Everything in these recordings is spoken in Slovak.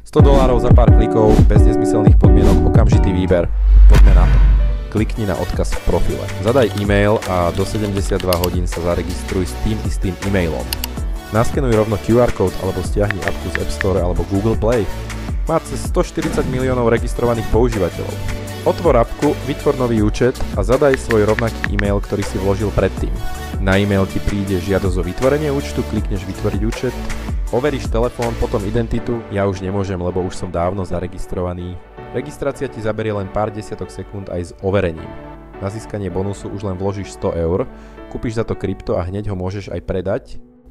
$100 za pár klikov, bez nezmyselných podmienok, okamžitý výber. Poďme na to. Klikni na odkaz v profile. Zadaj e-mail a do 72 hodín sa zaregistruj s tým istým e-mailom. Naskenuj rovno QR kód alebo stiahni appku z App Store alebo Google Play. Má cez 140 miliónov registrovaných používateľov. Otvor appku, vytvor nový účet a zadaj svoj rovnaký e-mail, ktorý si vložil predtým. Na e-mail ti príde žiadosť o vytvorenie účtu, klikneš vytvoriť účet, overíš telefón, potom identitu, ja už nemôžem, lebo už som dávno zaregistrovaný. Registrácia ti zaberie len pár desiatok sekúnd aj s overením. Na získanie bonusu už len vložíš 100 €, kúpiš za to krypto a hneď ho môžeš aj predať.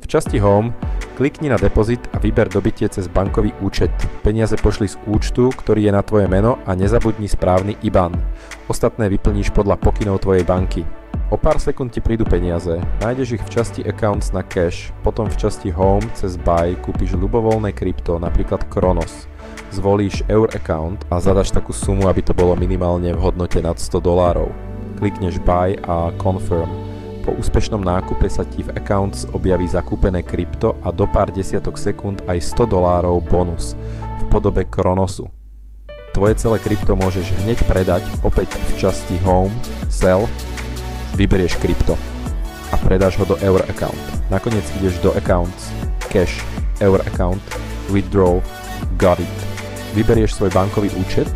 V časti Home klikni na depozit a vyber dobytie cez bankový účet. Peniaze pošli z účtu, ktorý je na tvoje meno a nezabudni správny IBAN. Ostatné vyplníš podľa pokynov tvojej banky. O pár sekúnd ti prídu peniaze, nájdeš ich v časti Accounts na cash, potom v časti Home cez Buy kúpiš ľubovoľné krypto, napríklad Kronos. Zvolíš Eur account a zadaš takú sumu, aby to bolo minimálne v hodnote nad $100. Klikneš Buy a Confirm. Po úspešnom nákupe sa ti v Accounts objaví zakúpené krypto a do pár desiatok sekúnd aj $100 bonus v podobe Kronosu. Tvoje celé krypto môžeš hneď predať opäť v časti Home, Sell, vyberieš krypto a predáš ho do Eur account. Nakoniec ideš do Accounts, Cash, Eur account, Withdraw, Got it. Vyberieš svoj bankový účet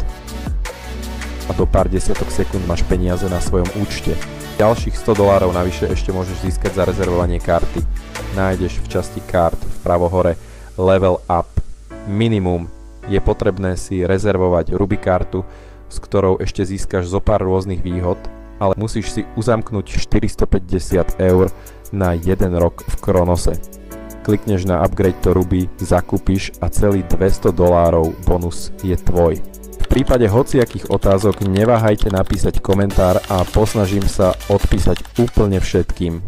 a do pár desiatok sekúnd máš peniaze na svojom účte. Ďalších $100 navyše ešte môžeš získať za rezervovanie karty. Nájdeš v časti Card vpravo hore Level Up. Minimum je potrebné si rezervovať Ruby kartu, s ktorou ešte získaš zo pár rôznych výhod, ale musíš si uzamknúť 450 € na 1 rok v Kronose. Klikneš na Upgrade to Ruby, zakúpiš a celý $200 bonus je tvoj. V prípade hociakých otázok neváhajte napísať komentár a posnažím sa odpísať úplne všetkým.